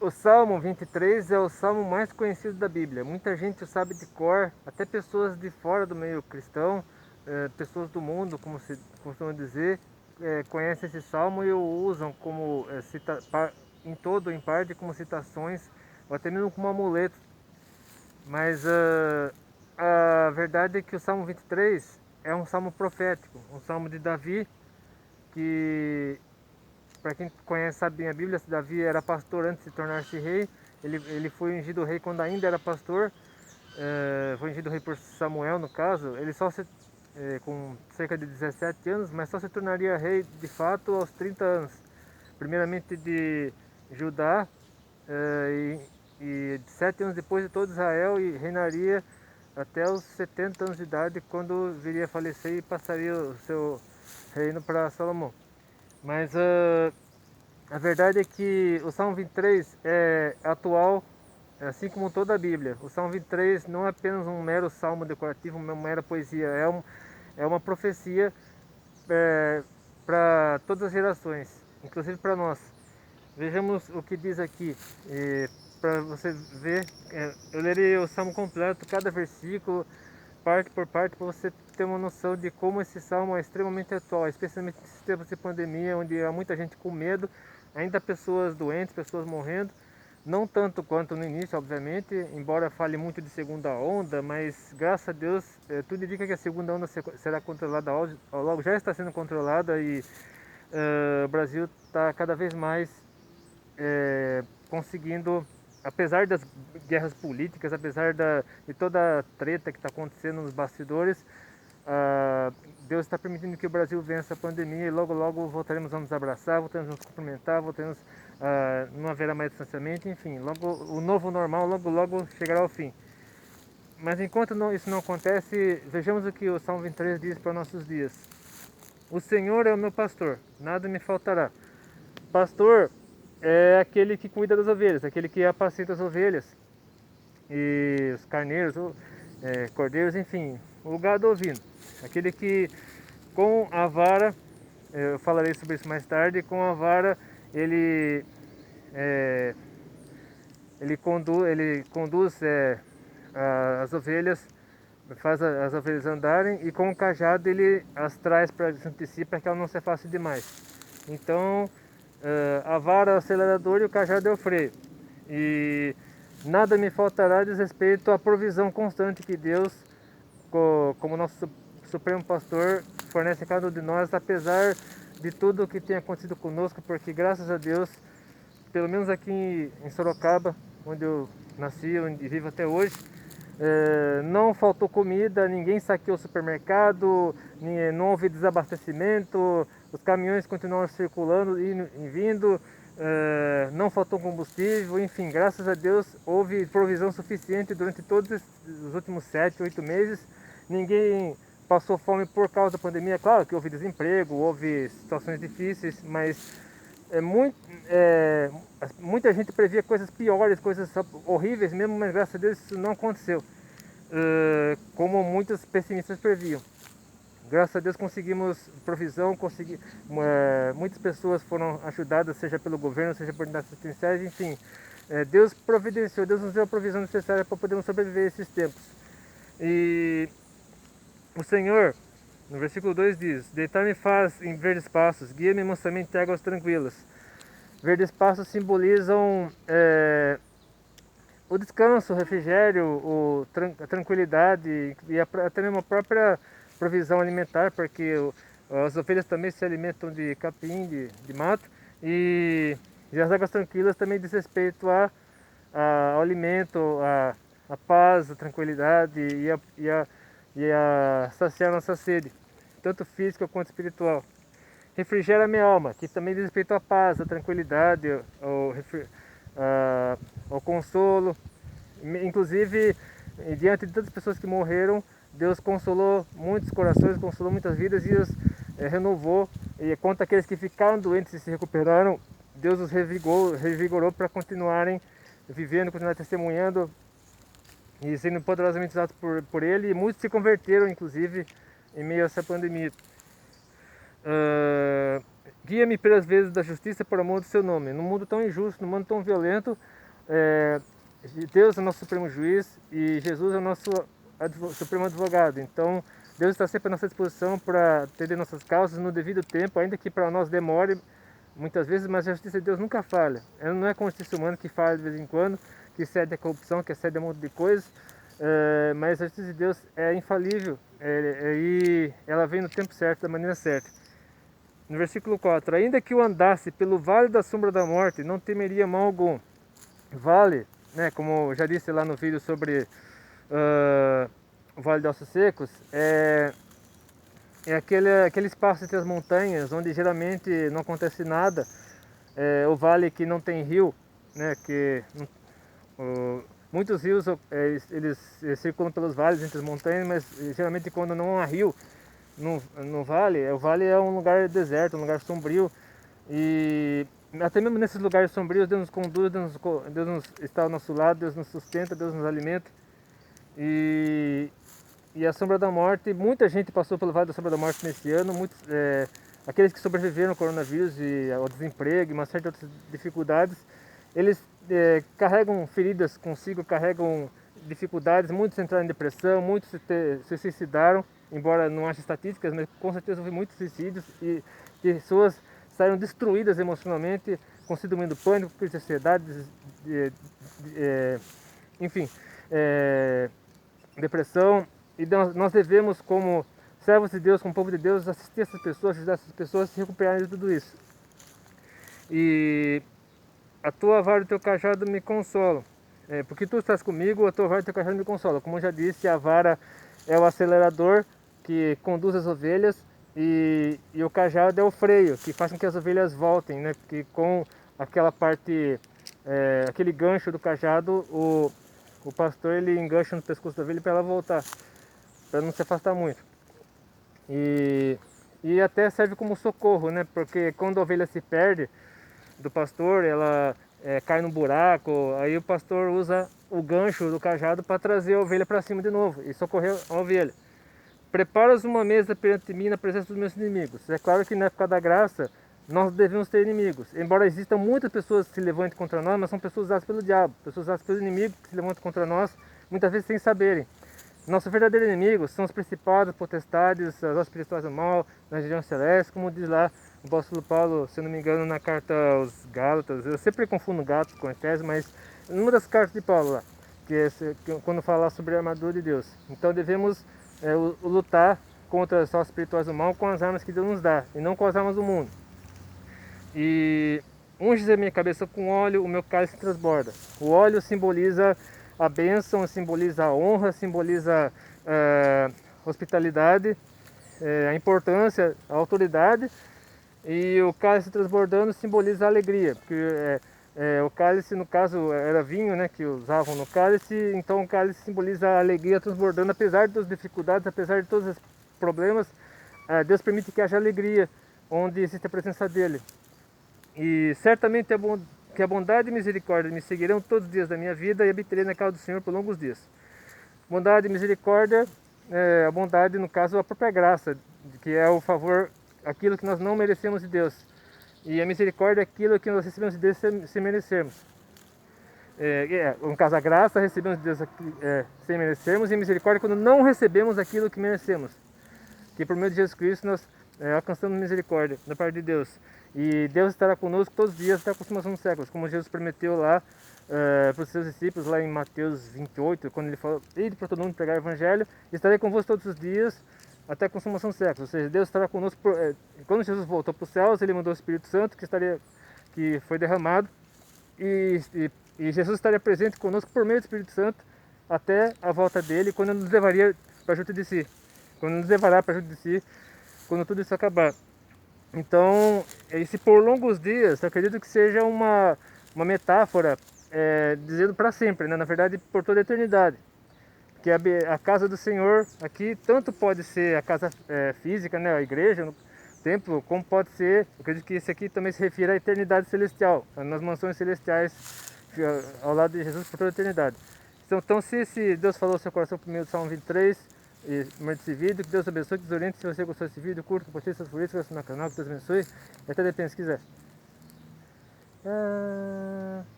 O Salmo 23 é o salmo mais conhecido da Bíblia. Muita gente o sabe de cor, até pessoas de fora do meio cristão, pessoas do mundo, como se costuma dizer, conhecem esse salmo e o usam como em todo ou em parte como citações, ou até mesmo como amuleto. Mas a verdade é que o Salmo 23 é um salmo profético, um salmo de Davi, que para quem conhece, sabe bem a Bíblia, Davi era pastor antes de tornar-se rei. Ele foi ungido rei quando ainda era pastor. Foi ungido rei por Samuel, no caso. Ele só se, com cerca de 17 anos, mas só se tornaria rei de fato aos 30 anos. Primeiramente de Judá, e 7 anos depois de todo Israel, e reinaria até os 70 anos de idade, quando viria a falecer e passaria o seu reino para Salomão. Mas a verdade é que o Salmo 23 é atual, assim como toda a Bíblia. O Salmo 23 não é apenas um mero salmo decorativo, uma mera poesia, é uma profecia para todas as gerações, inclusive para nós. Vejamos o que diz aqui, para você ver. Eu lerei o salmo completo, cada versículo, parte por parte, para você ter uma noção de como esse salmo é extremamente atual, especialmente nesses tempos de pandemia, onde há muita gente com medo, ainda pessoas doentes, pessoas morrendo. Não tanto quanto no início, obviamente, embora fale muito de segunda onda, mas graças a Deus, tudo indica que a segunda onda será controlada logo, já está sendo controlada, e o Brasil está cada vez mais conseguindo, apesar das guerras políticas, apesar de toda a treta que está acontecendo nos bastidores, Deus está permitindo que o Brasil vença a pandemia, e logo logo voltaremos a nos abraçar, voltaremos a nos cumprimentar, voltaremos não haverá mais distanciamento, enfim, logo o novo normal logo logo chegará ao fim. Mas enquanto isso não acontece, vejamos o que o Salmo 23 diz para nossos dias. O Senhor é o meu pastor, nada me faltará. Pastor é aquele que cuida das ovelhas, aquele que apacenta as ovelhas e os carneiros, cordeiros, enfim, o gado ovino. Aquele que com a vara, eu falarei sobre isso mais tarde, com a vara ele, é, ele conduz as ovelhas, faz as ovelhas andarem, e com o cajado ele as traz para junto de si, para que ela não se afaste demais. Então, a vara é o acelerador e o cajado é o freio. E nada me faltará diz respeito à provisão constante que Deus, como nosso Supremo Pastor, fornece a cada um de nós, apesar de tudo o que tem acontecido conosco, porque graças a Deus, pelo menos aqui em Sorocaba, onde eu nasci, onde vivo até hoje, não faltou comida, ninguém saqueou o supermercado, não houve desabastecimento, os caminhões continuam circulando e vindo, não faltou combustível, enfim, graças a Deus houve provisão suficiente durante todos os últimos 7, 8 meses. Ninguém passou fome por causa da pandemia. Claro que houve desemprego, houve situações difíceis, mas é muito, é, muita gente previa coisas piores, coisas horríveis mesmo, mas graças a Deus isso não aconteceu, como muitos pessimistas previam. Graças a Deus conseguimos provisão, muitas pessoas foram ajudadas, seja pelo governo, seja por entidades assistenciais, enfim. Deus providenciou, Deus nos deu a provisão necessária para podermos sobreviver a esses tempos. E o Senhor, no versículo 2 diz: deitar-me faz em verdes pastos, guia-me mansamente em águas tranquilas. Verdes pastos simbolizam o descanso, o refrigério, a tranquilidade e até mesmo a própria provisão alimentar, porque as ovelhas também se alimentam de capim, de mato, e as águas tranquilas também diz respeito ao alimento, a paz, a tranquilidade e a saciar nossa sede, tanto física quanto espiritual. Refrigera a minha alma, que também diz respeito à paz, à tranquilidade, ao consolo. Inclusive, diante de tantas pessoas que morreram, Deus consolou muitos corações, consolou muitas vidas e os renovou. E quanto àqueles que ficaram doentes e se recuperaram, Deus os revigorou para continuarem vivendo, continuarem testemunhando e sendo poderosamente usados por Ele. E muitos se converteram, inclusive, em meio a essa pandemia. Guia-me pelas vezes da justiça por amor do seu nome. Num mundo tão injusto, num mundo tão violento, é, Deus é o nosso supremo juiz e Jesus é o nosso supremo advogado. Então, Deus está sempre à nossa disposição para atender nossas causas no devido tempo, ainda que para nós demore muitas vezes, mas a justiça de Deus nunca falha. Ela não é como a justiça humana que falha de vez em quando, que cede a corrupção, que cede a um monte de coisas, mas a justiça de Deus é infalível e ela vem no tempo certo, da maneira certa. No versículo 4, ainda que eu andasse pelo vale da sombra da morte, não temeria mal algum. Vale, né, como eu já disse lá no vídeo sobre o Vale de Ossos Secos, é aquele espaço entre as montanhas, onde geralmente não acontece nada. É o vale que não tem rio, né, muitos rios eles circulam pelos vales entre as montanhas, mas geralmente quando não há rio no vale, o vale é um lugar deserto, um lugar sombrio, e até mesmo nesses lugares sombrios Deus nos conduz, Deus está ao nosso lado, Deus nos sustenta, Deus nos alimenta. E a sombra da morte, muita gente passou pelo vale da sombra da morte nesse ano, aqueles que sobreviveram ao coronavírus e ao desemprego e uma série de outras dificuldades, eles carregam feridas consigo, carregam dificuldades, muitos entraram em depressão, muitos se suicidaram, embora não haja estatísticas, mas com certeza houve muitos suicídios e pessoas saíram destruídas emocionalmente, com síndrome do pânico, crise de ansiedade, enfim, depressão. E nós devemos, como servos de Deus, como povo de Deus, assistir essas pessoas, ajudar essas pessoas a se recuperarem de tudo isso. E a tua vara e o teu cajado me consolam. Porque tu estás comigo, a tua vara e o teu cajado me consolam. Como eu já disse, a vara é o acelerador que conduz as ovelhas e o cajado é o freio, que faz com que as ovelhas voltem, né? Que com aquela parte, aquele gancho do cajado, o pastor ele engancha no pescoço da ovelha para ela voltar, para não se afastar muito. E até serve como socorro, né? Porque quando a ovelha se perde do pastor, ela cai no buraco, aí o pastor usa o gancho do cajado para trazer a ovelha para cima de novo e socorrer a ovelha. Preparas uma mesa perante mim na presença dos meus inimigos. É claro que na época da graça nós devemos ter inimigos. Embora existam muitas pessoas que se levantem contra nós, mas são pessoas usadas pelo diabo, pessoas usadas pelo inimigo que se levantam contra nós, muitas vezes sem saberem. Nossos verdadeiros inimigos são os principados, potestades, as hostes espirituais do mal, na região celeste, como diz lá o apóstolo Paulo, se eu não me engano, na carta aos Gálatas. Eu sempre confundo Gálatas com Efésios, mas numa das cartas de Paulo lá, quando fala sobre a armadura de Deus. Então devemos lutar contra as hostes espirituais do mal com as armas que Deus nos dá, e não com as armas do mundo. E unge a minha cabeça com óleo, o meu cálice transborda. O óleo simboliza a bênção, simboliza a honra, simboliza hospitalidade, a importância, a autoridade, e o cálice transbordando simboliza a alegria, porque o cálice, no caso, era vinho, né, que usavam no cálice, então o cálice simboliza a alegria transbordando, apesar das dificuldades, apesar de todos os problemas, Deus permite que haja alegria onde existe a presença dele. E certamente que a bondade e misericórdia me seguirão todos os dias da minha vida e habitarei na casa do Senhor por longos dias. Bondade e misericórdia, a bondade, no caso, a própria graça, que é o favor, aquilo que nós não merecemos de Deus. E a misericórdia é aquilo que nós recebemos de Deus sem merecermos. No caso, a graça recebemos de Deus sem merecermos, e a misericórdia quando não recebemos aquilo que merecemos. Que por meio de Jesus Cristo nós alcançamos misericórdia da parte de Deus. E Deus estará conosco todos os dias até a consumação dos séculos, como Jesus prometeu lá para os seus discípulos, lá em Mateus 28, quando ele falou: ide para todo mundo pregar o evangelho, estarei convosco todos os dias até a consumação dos séculos. Ou seja, Deus estará conosco. Quando Jesus voltou para os céus, ele mandou o Espírito Santo que foi derramado, e Jesus estaria presente conosco por meio do Espírito Santo até a volta dele, quando ele nos levaria para junto de si, quando nos levará para junto de si, quando tudo isso acabar. Então, esse por longos dias, eu acredito que seja uma metáfora dizendo para sempre, né? Na verdade, por toda a eternidade. Que a casa do Senhor aqui tanto pode ser a casa física, né? A igreja, o templo, como pode ser, eu acredito que esse aqui também se refere à eternidade celestial, nas mansões celestiais ao lado de Jesus por toda a eternidade. Então se Deus falou no seu coração por meio do Salmo 23, desse vídeo. Que Deus abençoe, que Deus oriente. Se você gostou desse vídeo, curta, compartilhe seus favoritos, inscreva-se no canal, que Deus abençoe. E até depende se quiser.